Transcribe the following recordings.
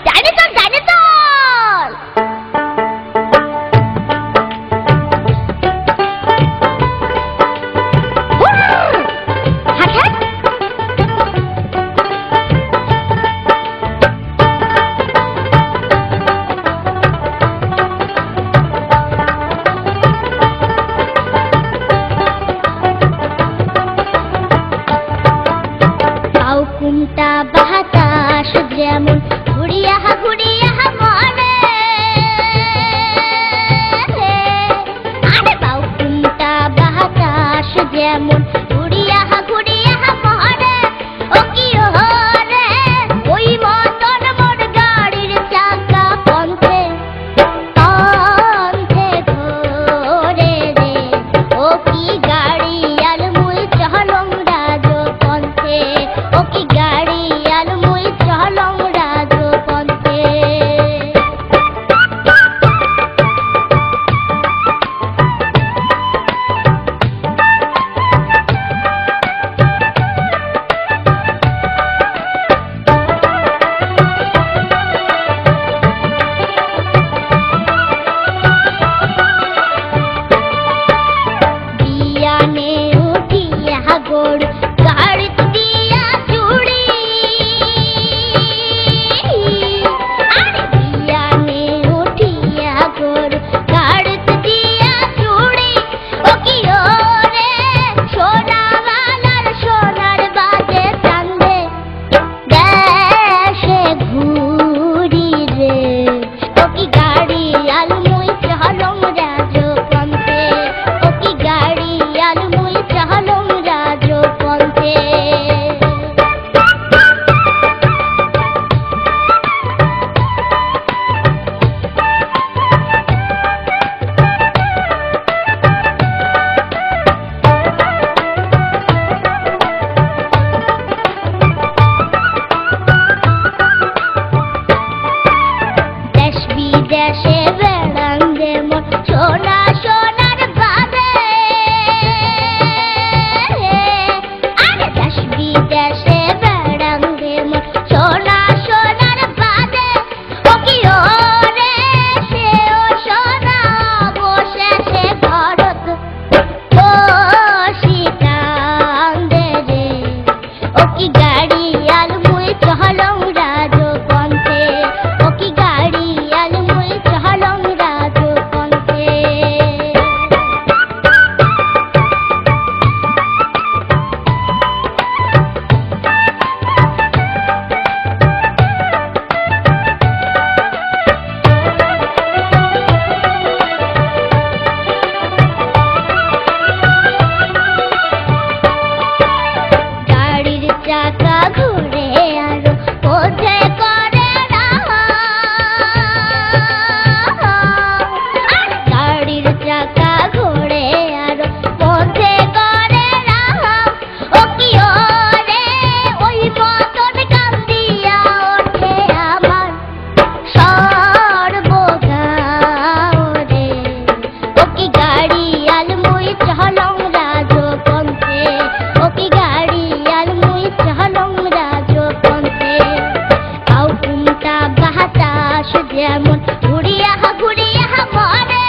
dinosaur dinosaur কুমটা বাতাস যেমন ঘুরিয়া ঘুরিয়া মনে আরে বাউ কুমটা বাতাস যেমন ঘুরিয়া ঘুরিয়া মনে ও কি হরে ওই মতন মোর গাড়ির চাকা পন্থে পন্থে ঘোরে রে ও কি গাড়ি আর মুই চলং রাজ পন্থে ও কি গাড়ি আর মুই চলং রাজ পন্থে বিয়ানে উঠিয়া গোড় গাড়িত দিয়া চুড়ি আরে বিয়ানে উঠিয়া গোড় গাড়িত দিয়া চুড়ি ও কি ওরে সোনাওয়ালার সোনার বাজে চান্দে দেশে ঘুরি রে ও কি গাড়ি আর মুই চলং রাজ পন্থে ও কি গাড়ি আর মুই চলং রাজ পন্থে দেশ বিদেশে বেড়াং যেমন সোনা সোনার বাদে আরে দেশ বিদেশে বেড়াং যেমন সোনা সোনার বাদে ও কি ওরে সে ও সোনা অবশেষে ঘরত বসি কান্দে রে ও কি গাড়ি আর মুই চলং রাজ পন্থে ও কি গাড়ি আর মুই চলং রাজ পন্থে গাড়ির চাকা ঘুরে আরো পথে করে না গাড়ির চাকা ঘুরে আরো পথে করে না ও কি ওরে ওই মতন কান্দিয়া ওঠে আমার সর্বগাঁও রে ও কি গাড়ি আর মুই চলং রাজ পন্থে ও কি গাড়ি আর মুই চলং রাজ পন্থে আউ কুমটা বাতাস যেমন ঘুরিয়া ঘুরিয়া মনে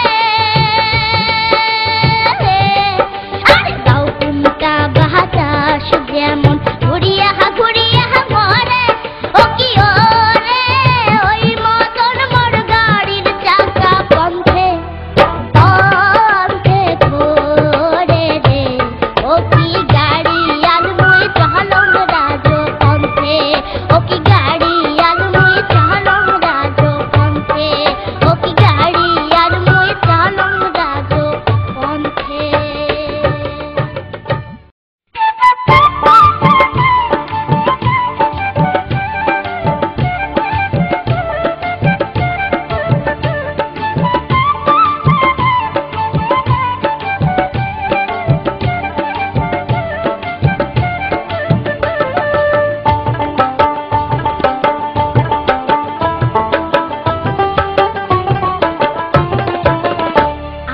আরে আউ কুমটা বাতাস যেমন ঘুরিয়া ঘুরিয়া মনে ও কি ওরে ওই মতন মোর গাড়ির চাকা পন্থে পন্থে ঘোরে রে ও কি গাড়ি আর মুই চলং রাজ পন্থে ও কি গাড়ি আর মুই চলং রাজ পন্থে ও কি গাড়ি আর মুই চলং রাজ পন্থে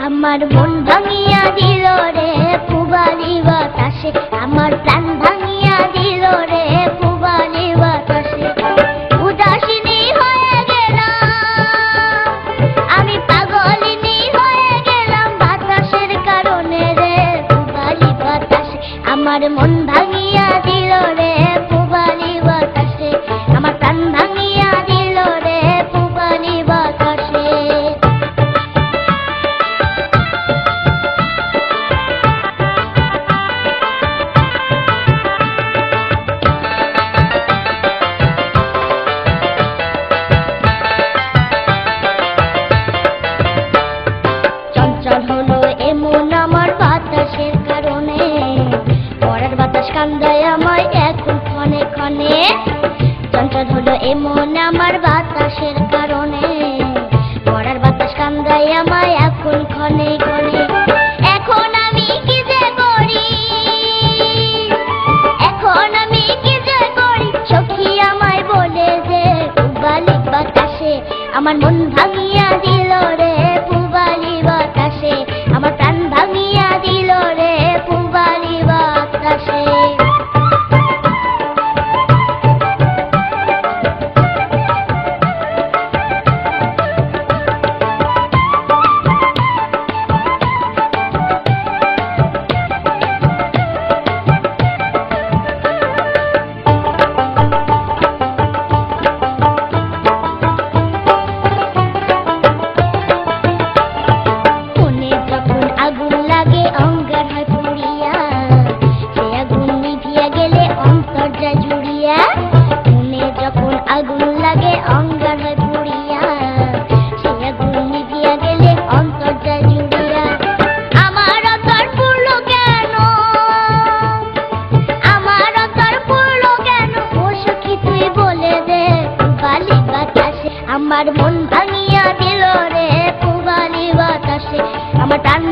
আমার মন ভাঙিয়া দিল রে পুবালি বাতাসে আমার প্রাণ ভাঙিয়া দিল রে পুবালি বাতাসে উদাসিনী হয়ে এমন আমার বাতাসের কারণে মরার বাতাস কান্দাই আমায় এখন ক্ষণে ক্ষণে এখন আমি কি যে করি এখন আমি কি যে করি সখী আমায় বলে যে পুবালি বাতাসে আমার মন ভাঙিয়া দিল রে পুবালি বাতাসে আমার প্রাণ ভাঙিয়া দিল রে পুবালি বাতাসে আগুন লাগে অঙ্গার হয় পুড়িয়া সে আগুন নিভিয়া গেলে অন্তর যায় জুড়িয়া আমার অন্তর পুড়লো কেন আমার অন্তর পুড়লো কেন ও সখী তুই বলে দে পুবালি বাতাসে আমার মন ভাঙিয়া দিল রে পুবালি বাতাসে আমার প্রাণ